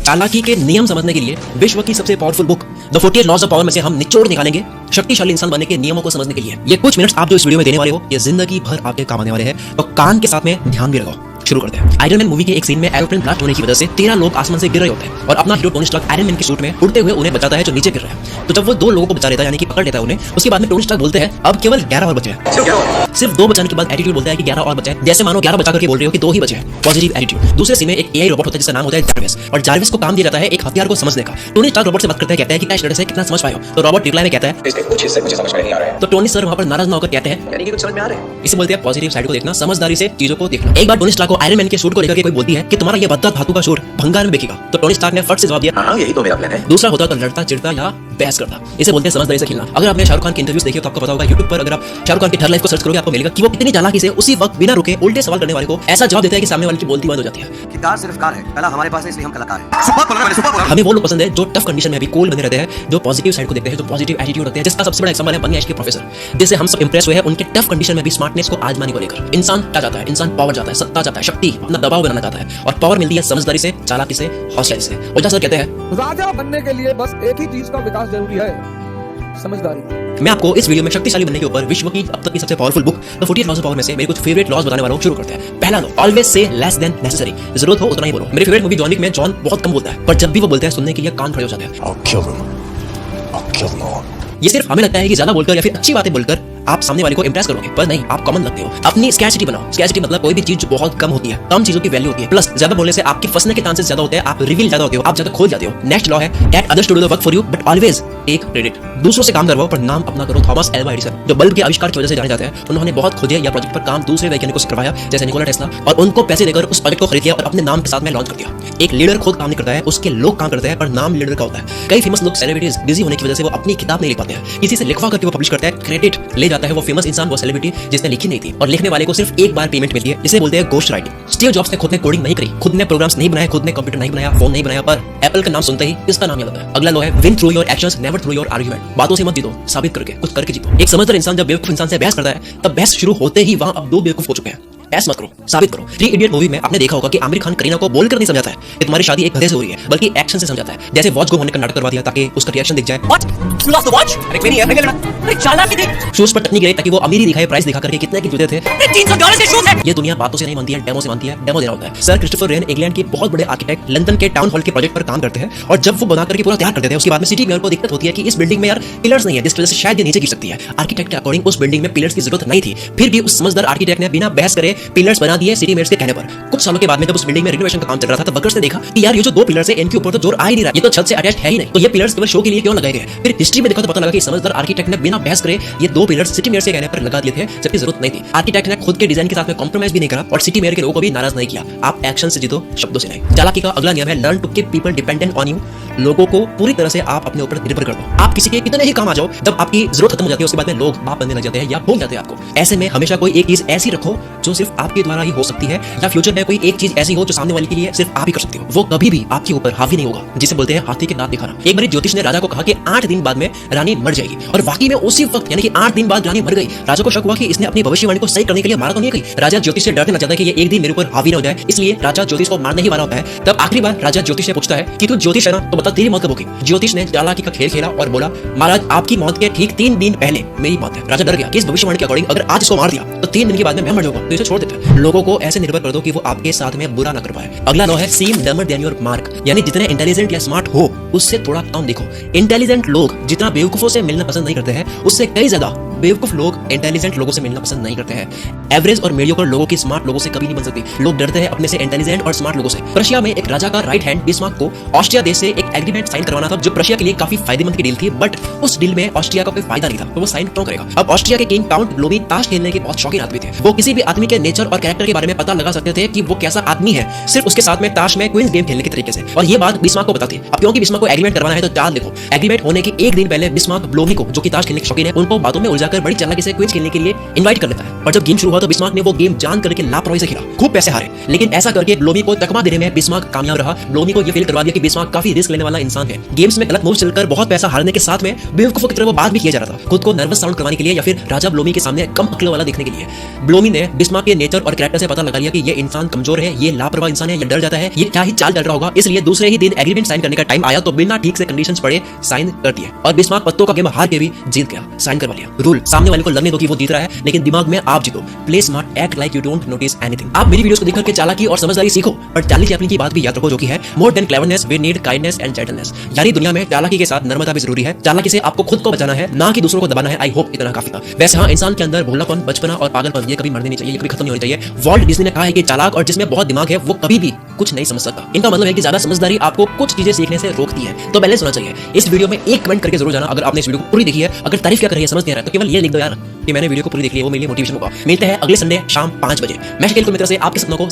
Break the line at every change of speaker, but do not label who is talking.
चालाकी के नियम समझने के लिए विश्व की सबसे powerful book the 48 laws of power में से हम निचोड़ निकालेंगे शक्तिशाली इंसान बनने के नियमों को समझने के लिए। ये कुछ मिनट्स आप जो इस वीडियो में देने वाले हो ये जिंदगी भर आपके काम आने वाले हैं, तो कान के साथ में ध्यान भी लगाओ। शुरू करते हैं। आयरन मैन मूवी के एक सीन में एरोप्लेन ब्लास्ट होने की वजह से 13 लोग आसमान से गिर रहे होते हैं और अपना hero Tony Stark Iron Man के सूट में उड़ते हुए उन्हें बचाता है जो नीचे गिर रहे हैं। तो जब वो 2 लोगों को बचा लेता है यानी कि पकड़ लेता है उन्हें, उसके बाद में टोनी स्टार्क बोलते हैं अब केवल 11 और बचे हैं। सिर्फ 2 बचाने के बाद एटीट्यूड बोलता है कि 11 और बचे हैं, जैसे मानो 11 बचा करके बोल रहे हो कि 2 ही बचे हैं। Positive attitude. दूसरे सीन में एक एआई रोबोट होता है जिसका नाम होता है जार्विस, और जार्विस को काम दिया जाता है एक हथियार को समझने का। टोनी स्टार्क रोबोट से बात करते हैं, कहते हैं कि क्या स्टेटस है, कितना समझ पाए हो। तो रोबोट रिप्लाई में कहता है इसके कुछ हिस्से मुझे समझ में नहीं आ रहे हैं। तो टोनी सर वहां पर नाराज ना होकर कहते हैं यानी कि कुछ समझ में आ रहा है। इसे बोलते हैं पॉजिटिव साइड को देखना, समझदारी से चीजों को देखना। एक बार टोनी स्टार्क को आयरन मैन के सूट को लेकर के कोई बोलती है कि तुम्हारा ये भद्दा धातु का सूट भंगार में बिकेगा। तो टोनी स्टार्क ने फट से जवाब दिया हां यही तो मेरा प्लान है। दूसरा होता तो लड़ता चिढ़ता या बहस करता। इसे बोलते हैं समझदारी से खेलना। अगर आपने शाहरुख खान के इंटरव्यूज देखे तो आपको पता होगा, YouTube पर अगर आप शाहरुख खान की थर लाइफ को सर्च करोगे आपको मिलेगा कि वो कितनी चालाकी से उसी वक्त बिना रुके उल्टे सवाल करने वाले को ऐसा जवाब देता है कि सामने वाले की बोलती बंद हो जाती है। कि कार सिर्फ कार है, कला हमारे पास है इसलिए हम कलाकार हैं। सुपर हमें वो लोग पसंद है जो टफ कंडीशन में भी कूल बने रहते हैं, जो पॉजिटिव साइड को देखते हैं, जो पॉजिटिव एटीट्यूड रखते हैं। जिसका सबसे बड़ा एग्जांपल है बनी ऐश के प्रोफेसर, जिससे हम सब इंप्रेस हुए हैं उनके टफ कंडीशन में भी स्मार्टनेस को आजमाने को लेकर। इंसान क्या चाहता है? इंसान पावर चाहता है, सत्ता चाहता है, शक्ति, अपना दबाव बनाना चाहता है, और पावर मिलती है समझदारी से, चालाकी से, हौसले से। ओझा सर कहते हैं
राजा बनने के लिए बस एक ही चीज का विकास जरूरी है, समझदारी।
मैं आपको इस वीडियो में शक्तिशाली बनने के ऊपर विश्व की अब तक की सबसे powerful book the 48 laws of power में से मेरे कुछ फेवरेट लॉज बताने वाला हूं। शुरू करते हैं। पहला law, always say less than necessary. जरूरत हो उतना ही बोलो। मेरी फेवरेट मूवी जॉन विक में जॉन बहुत कम बोलता है, पर जब भी वो बोलते हैं सुनने के लिए कान खड़े हो जाते हैं। ये सिर्फ हमें लगता है कि ज्यादा बोलकर या फिर अच्छी बातें बोलकर आप सामने वाले को इंप्रेस करोगे, पर नहीं, आप कॉमन लगते हो। अपनी स्कैर्सिटी बनाओ। स्कैर्सिटी मतलब कोई भी चीज जो बहुत कम होती है, कम चीजों की वैल्यू होती है। प्लस ज्यादा बोलने से आपके फंसने के चांसेस ज्यादा होते हैं, आप रिवील ज्यादा होते हो, आप ज्यादा खोल जाते हो। नेक्स्ट लॉ है get others to do the work for you but always take credit. दूसरों से काम करवाओ पर नाम अपना करो। थॉमस एल्वा एडिसन जो बल्ब के आविष्कार की वजह से जाने जाते हैं, उन्होंने बहुत खोजे या प्रोजेक्ट पर काम दूसरे वैज्ञानिकों से करवाया जैसे निकोला टेस्ला, और उनको पैसे देकर उस प्रोजेक्ट को खरीद लिया और अपने नाम के साथ में लॉन्च कर दिया। एक लीडर खुद काम नहीं करता है, उसके लोग काम करते हैं, पर नाम लीडर का होता है। कई फेमस लोग सेलिब्रिटीज बिजी होने की वजह से वो अपनी किताब नहीं लिख पाते हैं, किसी से लिखवा करके वो पब्लिश करते हैं, क्रेडिट ले जाता है वो फेमस इंसान, वो सेलिब्रिटी जिसने लिखी नहीं थी, और लिखने वाले को सिर्फ एक बार पेमेंट मिलती है। इसे बोलते हैं घोस्ट राइटिंग। स्टीव जॉब्स ने खुद ने कोडिंग नहीं करी, खुद ने प्रोग्राम्स नहीं बनाए, खुद ने कंप्यूटर नहीं बनाया, फोन नहीं बनाया, पर एप्पल का नाम सुनते ही इसका नाम याद आता है। अगला लो है win through your actions never through your argument. बातों से मत जीतो, साबित करके, कुछ करके जीतो। एक समझदार इंसान जब बेवकूफ इंसान से बहस करता है तब बहस शुरू होते ही वहां अब 2 बेवकूफ हो चुके हैं। बहस मत करो, साबित करो। 3 इडियट मूवी में आपने देखा होगा कि आमिर खान करीना को बोलकर नहीं समझाता है कि तुम्हारी शादी एक गधे से हो रही है, बल्कि एक्शन से समझाता है। जैसे वॉच गुम होने का नाटक करवा दिया ताकि उसका रिएक्शन दिख जाए। What you lost the watch? अरे मेरी है, अरे चालाकी देख। शूज पर टकनी गिरे ताकि वो अमीरी दिखाए, प्राइस दिखा करके कितने के जूते थे। $300 के शूज है। ये दुनिया बातों से नहीं मानती है, डेमो से मानती है। डेमो देना होता है। सर क्रिस्टोफर रेन इंग्लैंड के बहुत बड़े आर्किटेक्ट लंदन के टाउन हॉल के प्रोजेक्ट पर काम करते हैं, और जब वो बना करके पूरा तैयार कर देते हैं उसके बाद में सिटी मेयर को दिक्कत होती है कि इस बिल्डिंग में यार पिलर्स नहीं है, जिस वजह से शायद ये नीचे गिर सकती है। आर्किटेक्ट के अकॉर्डिंग उस बिल्डिंग में पिलर्स की जरूरत नहीं थी, फिर भी उस समझदार आर्किटेक्ट ने बिना बहस करे पिलर्स बना दिए सिटी मेयर्स के कहने पर। कुछ सालों के बाद में जब उस बिल्डिंग में रिनोवेशन का काम चल रहा था तब वर्कर्स ने देखा कि यार ये जो 2 पिलर्स है इनके ऊपर तो जोर आ ही नहीं रहा, ये तो छत से अटैच्ड है ही नहीं, तो ये पिलर्स केवल शो के लिए क्यों लगाए गए। फिर हिस्ट्री में देखा तो पता लगा कि समझदार आर्किटेक्ट ने बिना बहस करे ये 2 पिलर्स सिटी मेयर के कहने पर लगा दिए थे, जबकि जरूरत नहीं थी। आर्किटेक्ट ने खुद के डिजाइन के साथ में कॉम्प्रोमाइज भी नहीं करा और सिटी मेयर के लोगों को भी नाराज नहीं किया। आप एक्शन से जीतो, शब्दों से नहीं। चालाकी का अगला नियम है learn to keep people dependent on you. लोगों को पूरी तरह से आप अपने ऊपर निर्भर कर दो। आप किसी के कितने ही काम आ जाओ, जब आपकी जरूरत खत्म हो जाती है उसके बाद में लोग बाप बनने लग जाते हैं या भूल जाते हैं आपको। ऐसे में हमेशा कोई एक चीज ऐसी रखो जो सिर्फ आपके द्वारा ही हो सकती है, या फ्यूचर में कोई एक चीज ऐसी हो जो सामने वाले के लिए सिर्फ आप ही कर सकते हो। वो कभी भी आपके ऊपर हावी नहीं होगा, जिसे बोलते हैं हाथी के दांत दिखाना। एक बार ज्योतिष ने राजा को कहा कि 8 दिन बाद में रानी मर जाएगी, और वाकई में उसी वक्त यानी कि 8 दिन बाद रानी मर गई। राजा को शक हुआ कि इसने अपनी भविष्यवाणी को सही करने के लिए मारा तो नहीं कहीं। राजा ज्योतिष से डरने लग जाता है कि ये एक दिन मेरे ऊपर हावी न हो जाए, इसलिए राजा ज्योतिष को मारने ही वाला होता है। तब आखिरी बार राजा ज्योतिष से पूछता है कि तू ज्योतिष है ना, तो बता तेरी मौत कब होगी। ज्योतिष ने चालाकी का खेल खेला और बोला महाराज आपकी मौत के ठीक 3 दिन पहले मेरी मौत है। राजा डर गया कि इस भविष्यवाणी के अकॉर्डिंग अगर आज इसको मार दिया तो 3 दिन के बाद में मैं मर जाऊंगा, तो इसे छोड़ देता है। लोगों को ऐसे निर्भर कर दो कि वो आपके साथ में बुरा ना कर पाए। अगला लॉ है सीम डमर देन योर मार्क, यानी जितने इंटेलिजेंट या स्मार्ट हो उससे थोड़ा कम दिखो। इंटेलिजेंट लोग जितना बेवकूफों से मिलना पसंद नहीं करते हैं, उससे कई ज्यादा बेवकूफ लोग इंटेलिजेंट लोगों से मिलना पसंद नहीं करते हैं। एवरेज और मीडियोकर लोगों की स्मार्ट लोगों से कभी नहीं बन सकती। लोग डरते हैं अपने से इंटेलिजेंट और स्मार्ट लोगों से। प्रशिया में एक राजा का राइट हैंड बिस्मार्क को ऑस्ट्रिया देश से एक एग्रीमेंट साइन करवाना था जो प्रशिया के लिए काफी फायदेमंद की डील थी, बट उस डील में ऑस्ट्रिया का कोई फायदा नहीं था, तो वो साइन क्यों करेगा। अब ऑस्ट्रिया के किंग काउंट लोबी ताश खेलने के बहुत शौकीन आदमी थे। वो किसी भी आदमी के नेचर और कैरेक्टर के बारे में पता लगा सकते थे कि वो कैसा आदमी है सिर्फ उसके साथ में ताश में क्वींस गेम खेलने के तरीके से, और ये बात बिस्मार्क को बताती है। अब क्योंकि बिस्मार्क को एग्रीमेंट करवाना है तो चाल देखो। एग्रीमेंट होने के एक दिन पहले बिस्मार्क ब्लोमी को, जो कि ताश खेलने के शौकीन है, उनको बातों में उलझाकर बड़ी चालाकी से क्विज खेलने के लिए इनवाइट कर लेता है। और जब गेम शुरू हुआ तो बिस्मार्क ने वो गेम जान करके लापरवाही से खेला, खूब पैसे हारे, लेकिन ऐसा करके ब्लोमी को तकमा देने में बिस्मार्क कामयाब रहा। ब्लोमी को ये फील करवा दिया कि बिस्मार्क काफी रिस्क लेने वाला इंसान है। गेम्स में गलत मूव चलकर बहुत पैसा हारने के साथ में बेवकूफों की तरह वो बात भी किया जा रहा था, खुद को नर्वस साउंड करवाने के लिए या फिर राजा ब्लोमी के सामने कम अक्ल वाला दिखने के लिए। ब्लोमी ने बिस्मार्क के नेचर और कैरेक्टर से पता लगा लिया कि ये इंसान कमजोर है, ये लापरवाह इंसान है, ये डर जाता है, ये क्या ही चाल चल रहा होगा। इसलिए दूसरे ही दिन एग्रीमेंट साइन करने का टाइम आया तो बिना ठीक से कंडीशंस पढ़े साइन कर दिए और बिस्मार्क पत्तों का गेम हार के भी जीत गया, साइन करवा लिया। रूल, सामने वाले को लगने दो कि वो जीत रहा है, लेकिन दिमाग में आप जीतो। Play smart, act like you don't notice anything. आप मेरी वीडियोस को देखकर के चालाकी और समझदारी सीखो, पर चार्ली चैपलिन की बात भी याद रखो, जो कि है more than cleverness we need kindness and gentleness. यानी दुनिया में चालाकी के साथ नर्मदा भी जरूरी है। चालाकी से आपको खुद को बचाना है, ना कि दूसरों को दबाना है। आई होप इतना काफी था। वैसे हाँ, इंसान के अंदर भोलापन, बचपना और पागलपन ये कभी मरने नहीं चाहिए, ये कभी खत्म नहीं होनी चाहिए। वॉल्ट डिज्नी ने कहा है कि चालाक और जिसमें बहुत दिमाग है वो कभी भी कुछ नहीं समझ सकता। इनका मतलब है कि ज्यादा समझदारी आपको कुछ चीजें सीखने से रोकती है, तो बैलेंस होना चाहिए। इस वीडियो में एक कमेंट करके जरूर जाना अगर आपने इस वीडियो को पूरी देखी है। अगर तारीफ क्या कर रही है समझ नहीं आ रहा है तो केवल ये लिख दो यार कि मैंने वीडियो को पूरी देख ली है, वो मेरे लिए मोटिवेशन होगा। मिलते हैं अगले संडे शाम 5 बजे। मैं शकील को मित्र से आपके सपनों को